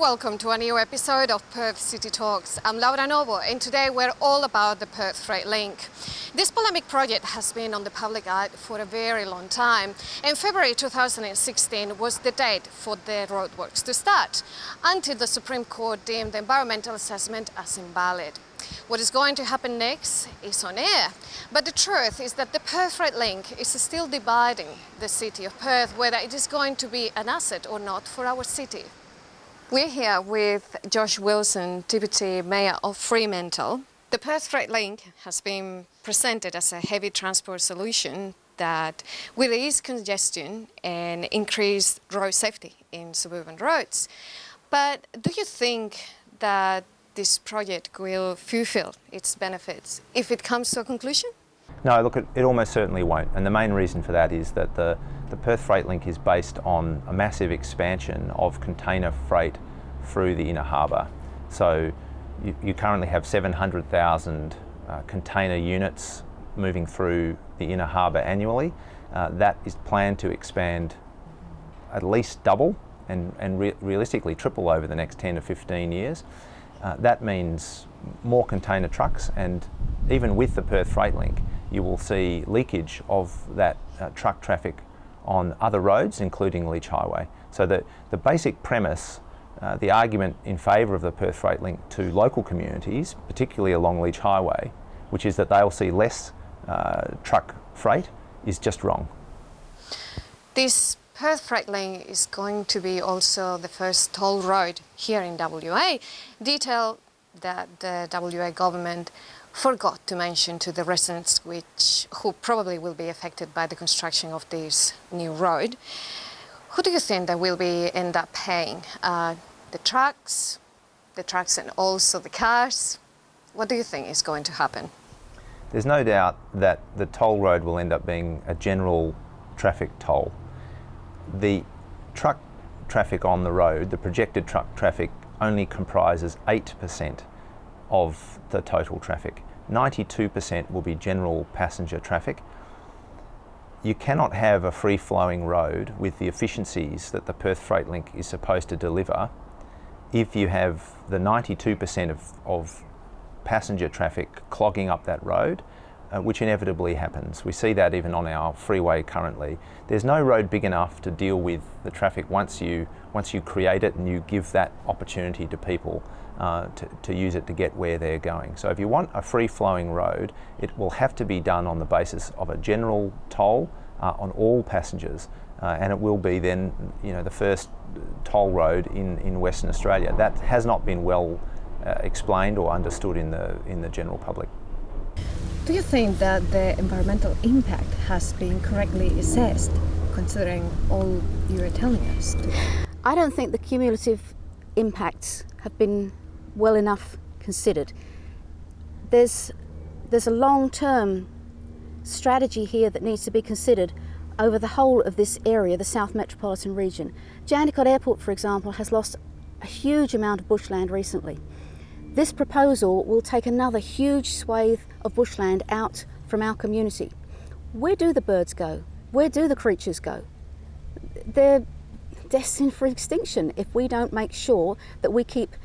welcome to a new episode of Perth City Talks. I'm Laura Novo, and today we're all about the Perth Freight Link. This polemic project has been on the public eye for a very long time, and February 2016 was the date for the roadworks to start, until the Supreme Court deemed the environmental assessment as invalid. What is going to happen next is on air, but the truth is that the Perth Freight Link is still dividing the city of Perth, whether it is going to be an asset or not for our city. We're here with Josh Wilson, Deputy Mayor of Fremantle. The Perth Freight Link has been presented as a heavy transport solution that will ease congestion and increase road safety in suburban roads. But do you think that this project will fulfill its benefits if it comes to a conclusion? No, look, it almost certainly won't. And the main reason for that is that the Perth Freight Link is based on a massive expansion of container freight through the inner harbour. So you currently have 700,000 container units moving through the inner harbour annually. That is planned to expand at least double and realistically triple over the next 10 to 15 years. That means more container trucks, and even with the Perth Freight Link, you will see leakage of that truck traffic on other roads, including Leach Highway. So the basic premise, the argument in favour of the Perth Freight Link to local communities, particularly along Leach Highway, which is that they'll see less truck freight, is just wrong. This Perth Freight Link is going to be also the first toll road here in WA, detail that the WA government forgot to mention to the residents who probably will be affected by the construction of this new road. Who do you think that will end up paying? The trucks and also the cars? What do you think is going to happen? There's no doubt that the toll road will end up being a general traffic toll. The truck traffic on the road, the projected truck traffic, only comprises 8% of the total traffic. 92% will be general passenger traffic. You cannot have a free-flowing road with the efficiencies that the Perth Freight Link is supposed to deliver if you have the 92% of passenger traffic clogging up that road, which inevitably happens. We see that even on our freeway currently. There's no road big enough to deal with the traffic once you create it and you give that opportunity to people to use it to get where they're going. So if you want a free-flowing road, it will have to be done on the basis of a general toll on all passengers, and it will be then, the first toll road in Western Australia. That has not been well explained or understood in the general public. Do you think that the environmental impact has been correctly assessed, considering all you are telling us today? I don't think the cumulative impacts have been well enough considered. There's a long-term strategy here that needs to be considered over the whole of this area, the South Metropolitan region. Jandakot Airport, for example, has lost a huge amount of bushland recently. This proposal will take another huge swathe of bushland out from our community. Where do the birds go? Where do the creatures go? They're destined for extinction if we don't make sure that we keep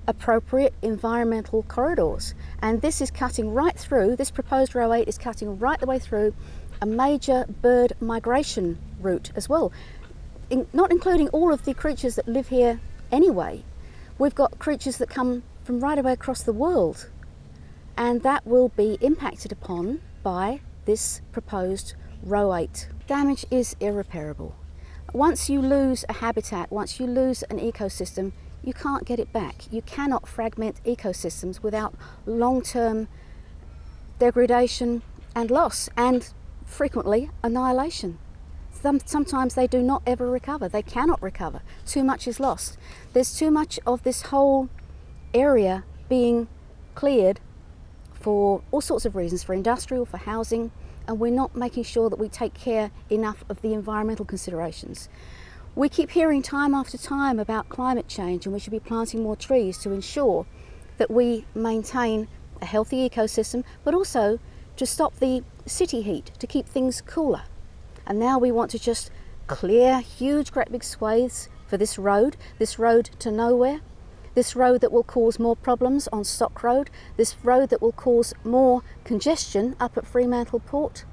appropriate environmental corridors. And this is cutting right through, this proposed Row 8 is cutting right the way through a major bird migration route as well, not including all of the creatures that live here anyway. We've got creatures that come from right away across the world, and that will be impacted upon by this proposed Row 8. Damage is irreparable. Once you lose a habitat, once you lose an ecosystem, you can't get it back. You cannot fragment ecosystems without long-term degradation and loss, and frequently annihilation. Sometimes they do not ever recover. They cannot recover. Too much is lost. There's too much of this whole area being cleared for all sorts of reasons, for industrial, for housing, and we're not making sure that we take care enough of the environmental considerations. We keep hearing time after time about climate change, and we should be planting more trees to ensure that we maintain a healthy ecosystem, but also to stop the city heat, to keep things cooler. And now we want to just clear huge, great big swathes, for this road to nowhere, this road that will cause more problems on Stock Road, this road that will cause more congestion up at Fremantle Port.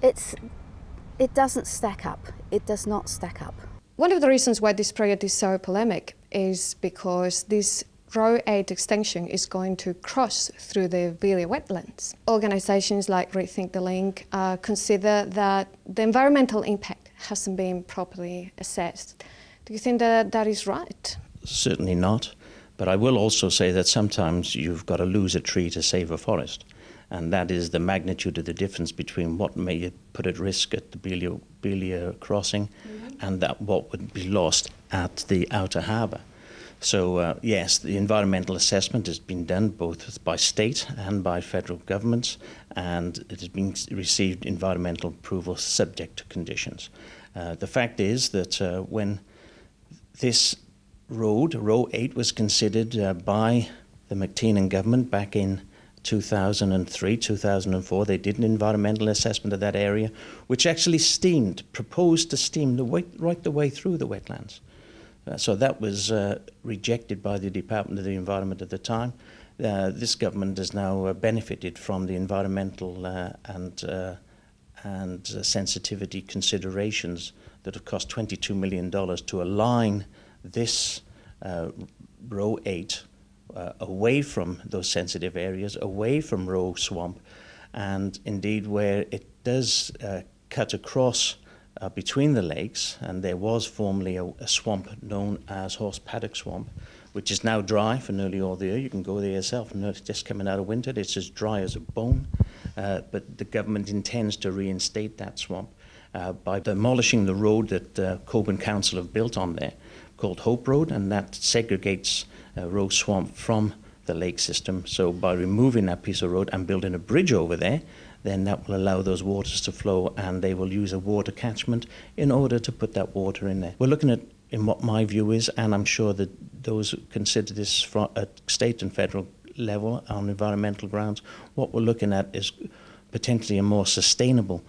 It doesn't stack up. It does not stack up. One of the reasons why this project is so polemic is because this Row 8 extension is going to cross through the Velia wetlands. Organisations like Rethink the Link consider that the environmental impact hasn't been properly assessed. Do you think that that is right? Certainly not. But I will also say that sometimes you've got to lose a tree to save a forest. And that is the magnitude of the difference between what may put at risk at the Velia crossing and that what would be lost at the outer harbour. So yes, the environmental assessment has been done both by state and by federal governments, and it has been received environmental approval subject to conditions. The fact is that when this road, Row 8, was considered by the McTiernan government back in 2003, 2004. They did an environmental assessment of that area, which actually proposed to steam right the way through the wetlands. So that was rejected by the Department of the Environment at the time. This government has now benefited from the environmental and sensitivity considerations that have cost $22 million to align this Row 8 away from those sensitive areas, away from Row Swamp, and indeed where it does cut across between the lakes, and there was formerly a swamp known as Horse Paddock Swamp, which is now dry for nearly all the year. You can go there yourself, and it's just coming out of winter. It's as dry as a bone, but the government intends to reinstate that swamp by demolishing the road that Cockburn Council have built on there, called Hope Road, and that segregates Row Swamp from the lake system. So by removing that piece of road and building a bridge over there, then that will allow those waters to flow, and they will use a water catchment in order to put that water in there. We're looking at, in what my view is, and I'm sure that those who consider this at state and federal level on environmental grounds, what we're looking at is potentially a more sustainable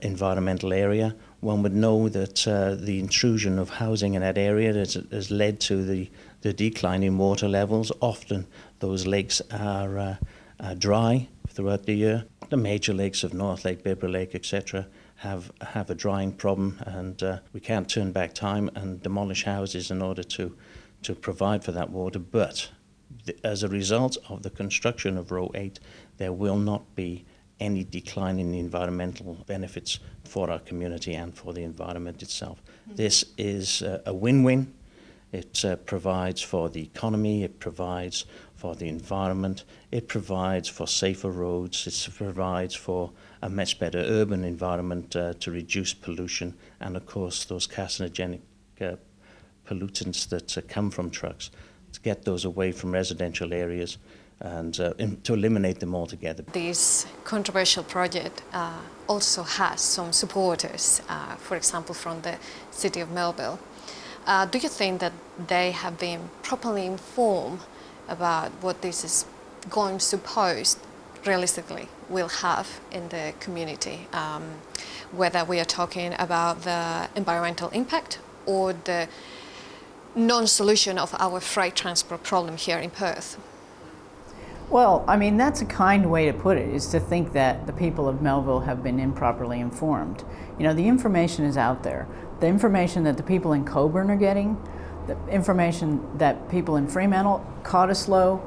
environmental area. One would know that the intrusion of housing in that area has led to the decline in water levels. Often those lakes are dry throughout the year. The major lakes of North Lake, Bibra Lake, etc. have a drying problem, and we can't turn back time and demolish houses in order to provide for that water. But as a result of the construction of Row 8, there will not be any decline in the environmental benefits for our community and for the environment itself. This is a win-win. It provides for the economy, it provides for the environment, it provides for safer roads, it provides for a much better urban environment to reduce pollution, and of course those carcinogenic pollutants that come from trucks, to get those away from residential areas and to eliminate them altogether. This controversial project also has some supporters, for example from the city of Melville. Do you think that they have been properly informed about what this is going to suppose realistically will have in the community, whether we are talking about the environmental impact or the non-solution of our freight transport problem here in Perth? Well, I mean, that's a kind way to put it, is to think that the people of Melville have been improperly informed. You know, the information is out there. The information that the people in Cockburn are getting, the information that people in Fremantle, Cottesloe,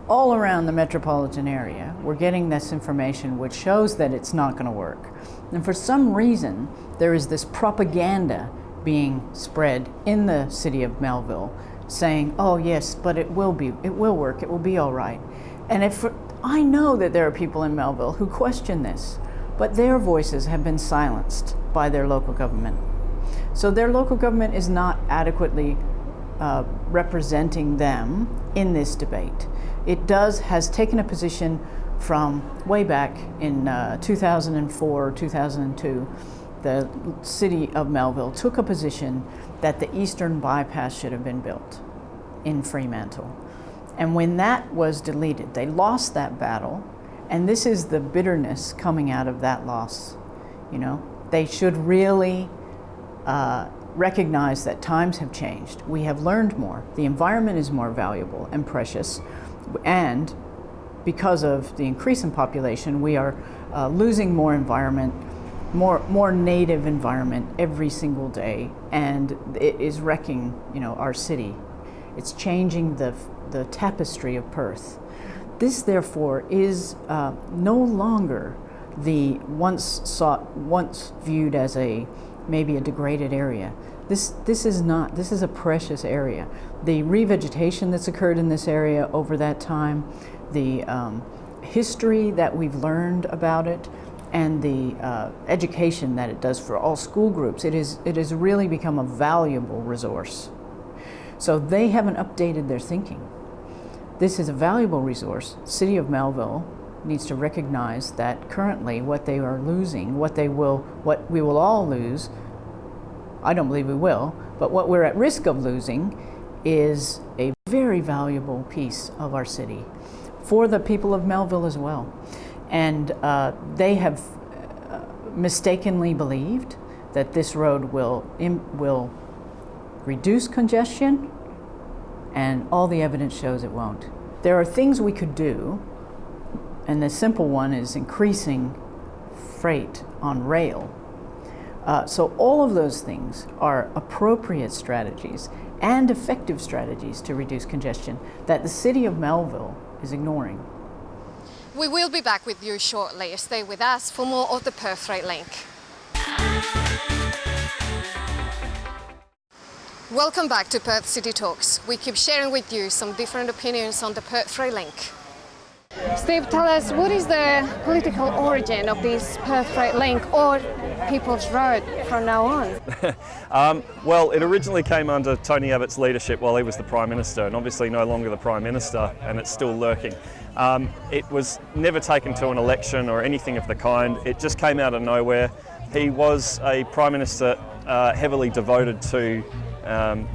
all around the metropolitan area, we're getting this information which shows that it's not going to work. And for some reason, there is this propaganda being spread in the city of Melville saying, oh yes, but it will work, it will be all right. And I know that there are people in Melville who question this, but their voices have been silenced by their local government. So their local government is not adequately representing them in this debate. It has taken a position from way back in 2004, 2002. The city of Melville took a position that the eastern bypass should have been built in Fremantle. And when that was deleted, they lost that battle, and this is the bitterness coming out of that loss. You know, they should really recognize that times have changed. We have learned more. The environment is more valuable and precious, and because of the increase in population, we are losing more environment, more native environment every single day, and it is wrecking, our city. It's changing the tapestry of Perth. This, therefore, is no longer the once viewed as maybe a degraded area. This is a precious area. The revegetation that's occurred in this area over that time, the history that we've learned about it, and the education that it does for all school groups, it has really become a valuable resource. So they haven't updated their thinking. This is a valuable resource. The City of Melville needs to recognize that currently what they are losing, what we will all lose, I don't believe we will, but what we're at risk of losing is a very valuable piece of our city for the people of Melville as well. And they have mistakenly believed that this road will reduce congestion, and all the evidence shows it won't. There are things we could do, and the simple one is increasing freight on rail. So all of those things are appropriate strategies and effective strategies to reduce congestion that the City of Melville is ignoring. We will be back with you shortly. Stay with us for more of the Perth Freight Link. Welcome back to Perth City Talks. We keep sharing with you some different opinions on the Perth Freight Link. Steve, tell us, what is the political origin of this Perth Freight Link, or People's Road, from now on? Well, it originally came under Tony Abbott's leadership while he was the Prime Minister, and obviously no longer the Prime Minister, and it's still lurking. It was never taken to an election or anything of the kind. It just came out of nowhere. He was a Prime Minister heavily devoted to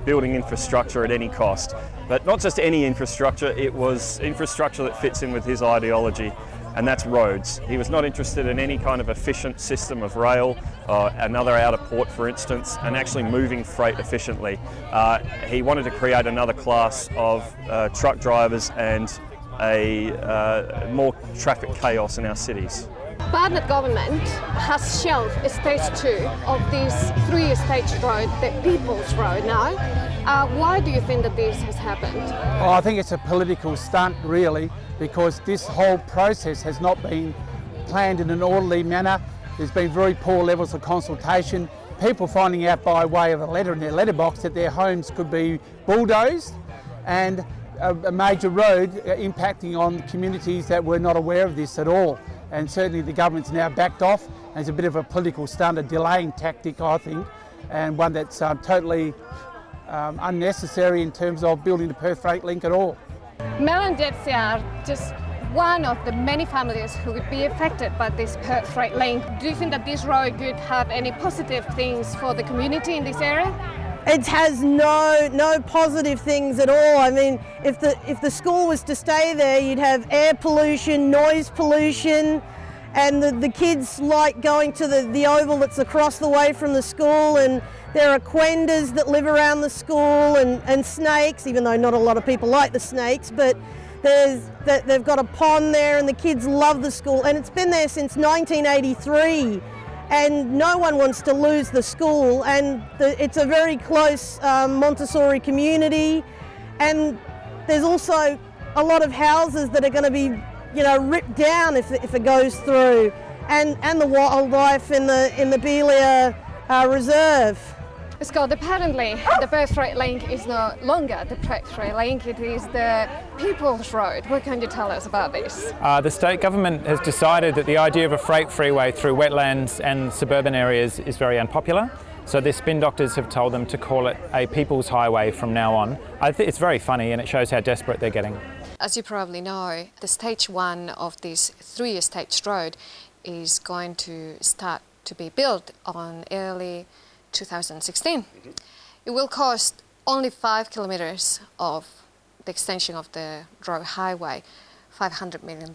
building infrastructure at any cost. But not just any infrastructure, it was infrastructure that fits in with his ideology, and that's roads. He was not interested in any kind of efficient system of rail, another outer port for instance, and actually moving freight efficiently. He wanted to create another class of truck drivers and more traffic chaos in our cities. Barnett government has shelved stage 2 of this 3-stage road, the People's Road now. Why do you think that this has happened? Well, I think it's a political stunt really, because this whole process has not been planned in an orderly manner. There's been very poor levels of consultation. People finding out by way of a letter in their letterbox that their homes could be bulldozed, and a major road impacting on communities that were not aware of this at all. And certainly the government's now backed off, and it's a bit of a political stunt, a delaying tactic I think, and one that's totally unnecessary in terms of building the Perth Freight Link at all. Mel and Jetsi are just one of the many families who would be affected by this Perth Freight Link. Do you think that this road could have any positive things for the community in this area? It has no positive things at all. I mean, if the school was to stay there, you'd have air pollution, noise pollution, and the kids like going to the oval that's across the way from the school, and there are quendas that live around the school, and snakes, even though not a lot of people like the snakes, but they've got a pond there, and the kids love the school, and it's been there since 1983. And no one wants to lose the school, and it's a very close Montessori community, and there's also a lot of houses that are going to be, ripped down if it goes through, and the wildlife in the Belia Reserve. Scott, apparently the Perth Freight Link is no longer the Perth Freight Link, it is the People's Road. What can you tell us about this? The state government has decided that the idea of a freight freeway through wetlands and suburban areas is very unpopular. So the spin doctors have told them to call it a People's Highway from now on. I think it's very funny, and it shows how desperate they're getting. As you probably know, the stage 1 of this 3-stage road is going to start to be built on early 2016. It will cost only 5 kilometres of the extension of the road highway, $500 million,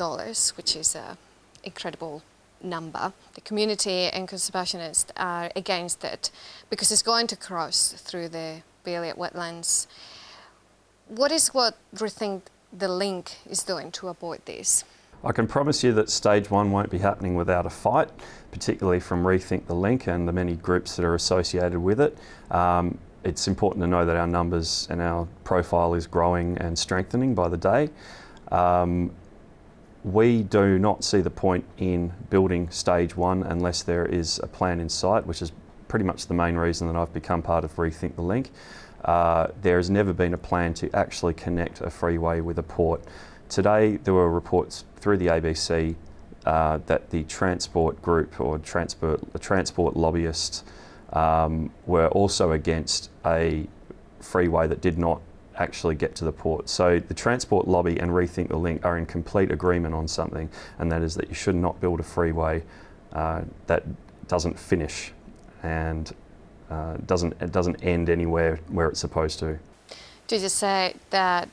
which is an incredible number. The community and conservationists are against it because it's going to cross through the Elliott wetlands. What Rethink the Link is doing to avoid this? I can promise you that stage one won't be happening without a fight, particularly from Rethink the Link and the many groups that are associated with it. It's important to know that our numbers and our profile is growing and strengthening by the day. We do not see the point in building stage one unless there is a plan in sight, which is pretty much the main reason that I've become part of Rethink the Link. There has never been a plan to actually connect a freeway with a port. Today there were reports through the ABC that the transport group or transport lobbyists were also against a freeway that did not actually get to the port. So the transport lobby and Rethink the Link are in complete agreement on something, and that is that you should not build a freeway that doesn't finish and doesn't end anywhere where it's supposed to. Did you say that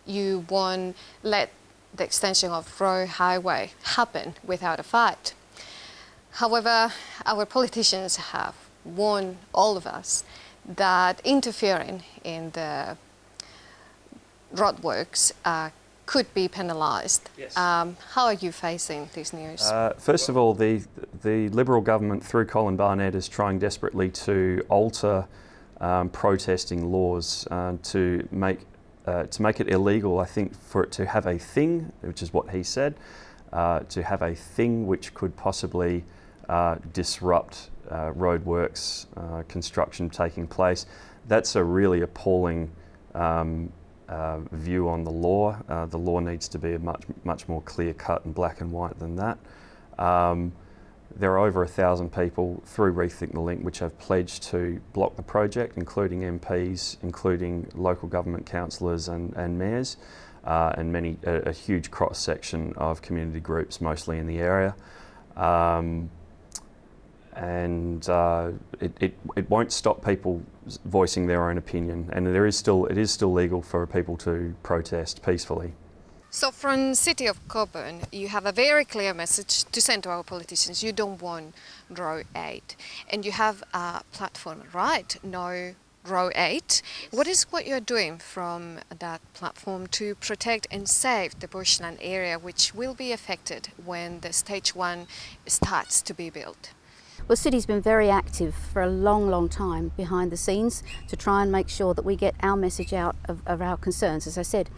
you won't let the extension of Roe Highway happen without a fight? However, our politicians have warned all of us that interfering in the roadworks could be penalised. Yes. How are you facing this news? First of all, the Liberal government through Colin Barnett is trying desperately to alter protesting laws to make it illegal, I think, for it to have a thing, which is what he said, to have a thing which could possibly disrupt roadworks, construction taking place. That's a really appalling view on the law. The law needs to be much more clear cut and black and white than that. There are over 1,000 people through Rethink the Link which have pledged to block the project, including MPs, including local government councillors and mayors, and a huge cross section of community groups, mostly in the area. It won't stop people voicing their own opinion, and it is still legal for people to protest peacefully. So from City of Cockburn, you have a very clear message to send to our politicians. You don't want Row 8, and you have a platform, right? No Row 8. What you're doing from that platform to protect and save the bushland area, which will be affected when the stage 1 starts to be built? Well, City's been very active for a long time behind the scenes to try and make sure that we get our message out of our concerns. As I said,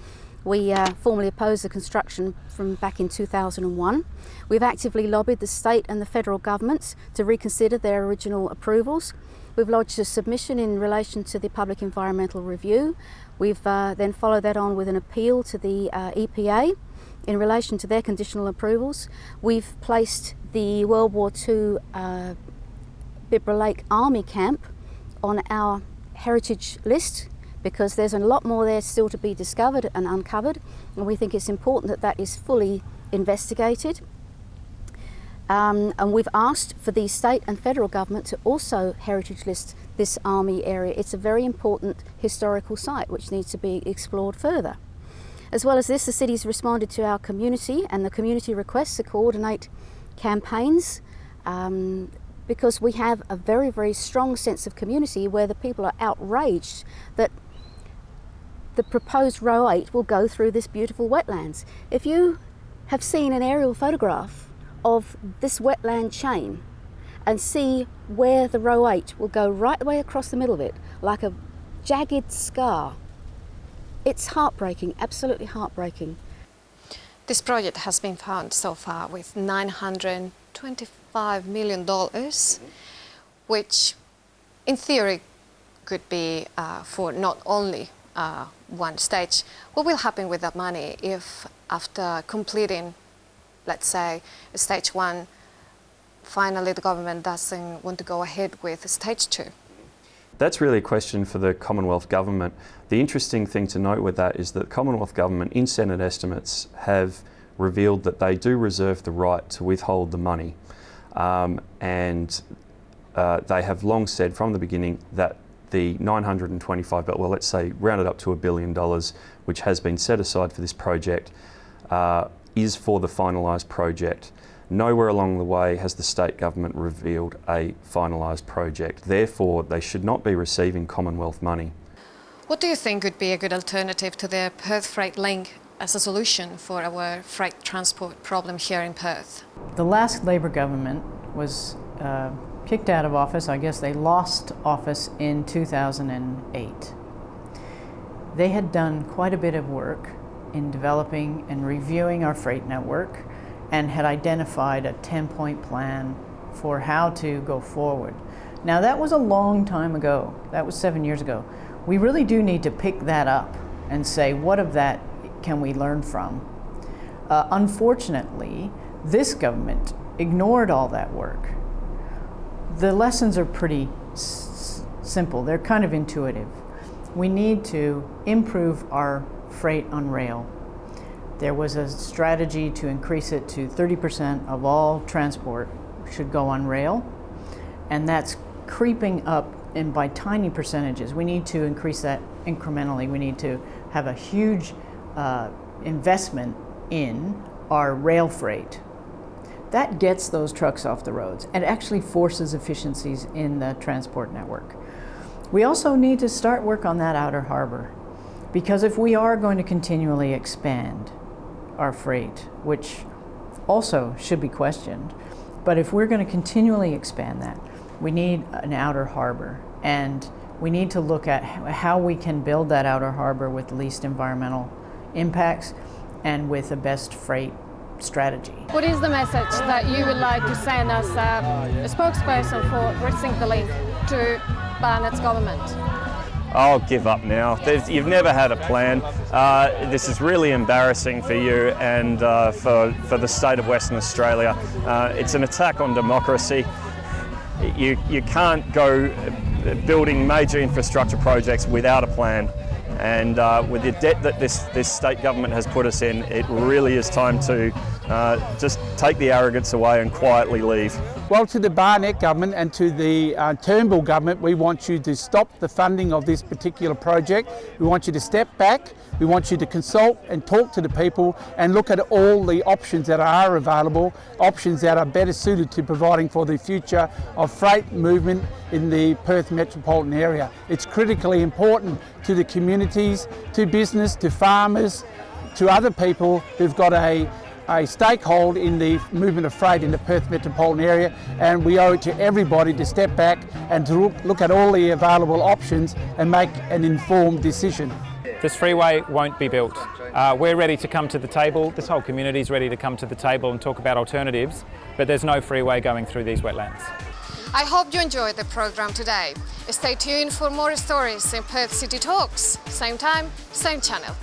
we formally opposed the construction from back in 2001. We've actively lobbied the state and the federal governments to reconsider their original approvals. We've lodged a submission in relation to the Public Environmental Review. We've then followed that on with an appeal to the EPA in relation to their conditional approvals. We've placed the World War II Bibra Lake Army Camp on our heritage list because there's a lot more there still to be discovered and uncovered, and we think it's important that that is fully investigated. And we've asked for the state and federal government to also heritage list this army area. It's a very important historical site which needs to be explored further. As well as this, the city's responded to our community and the community requests to coordinate campaigns because we have a very strong sense of community where the people are outraged that the proposed Row 8 will go through this beautiful wetlands. If you have seen an aerial photograph of this wetland chain and see where the Row 8 will go right the way across the middle of it, like a jagged scar, it's heartbreaking, absolutely heartbreaking. This project has been funded so far with $925 million, which in theory could be for not only one stage. What will happen with that money if after completing, let's say, stage 1, finally the government doesn't want to go ahead with stage 2? That's really a question for the Commonwealth Government. The interesting thing to note with that is that the Commonwealth Government in Senate estimates have revealed that they do reserve the right to withhold the money. They have long said from the beginning that the $925, well, let's say rounded up to $1 billion, which has been set aside for this project, is for the finalised project. Nowhere along the way has the state government revealed a finalised project. Therefore, they should not be receiving Commonwealth money. What do you think would be a good alternative to the Perth Freight Link as a solution for our freight transport problem here in Perth? The last Labor government was kicked out of office. I guess they lost office in 2008. They had done quite a bit of work in developing and reviewing our freight network and had identified a 10-point plan for how to go forward. Now that was a long time ago. That was 7 years ago. We really do need to pick that up and say, what of that can we learn from? Unfortunately, this government ignored all that work. The lessons are pretty simple. They're kind of intuitive. We need to improve our freight on rail. There was a strategy to increase it to 30% of all transport should go on rail, and that's creeping up and by tiny percentages. We need to increase that incrementally. We need to have a huge investment in our rail freight. That gets those trucks off the roads and actually forces efficiencies in the transport network. We also need to start work on that outer harbor, because if we are going to continually expand our freight, which also should be questioned, but if we're going to continually expand that, we need an outer harbor, and we need to look at how we can build that outer harbor with the least environmental impacts and with the best freight strategy. What is the message that you would like to send as a spokesperson for Rethink the Link to Barnett's government? I'll give up now. You've never had a plan. This is really embarrassing for you and for the state of Western Australia. It's an attack on democracy. You can't go building major infrastructure projects without a plan. And with the debt that this state government has put us in, it really is time to just take the arrogance away and quietly leave. Well, to the Barnett government and to the Turnbull government, we want you to stop the funding of this particular project. We want you to step back. We want you to consult and talk to the people and look at all the options that are available, options that are better suited to providing for the future of freight movement in the Perth metropolitan area. It's critically important to the communities, to business, to farmers, to other people who've got a stakehold in the movement of freight in the Perth metropolitan area, and we owe it to everybody to step back and to look at all the available options and make an informed decision. This freeway won't be built. We're ready to come to the table. This whole community is ready to come to the table and talk about alternatives, but there's no freeway going through these wetlands. I hope you enjoyed the program today. Stay tuned for more stories in Perth City Talks. Same time, same channel.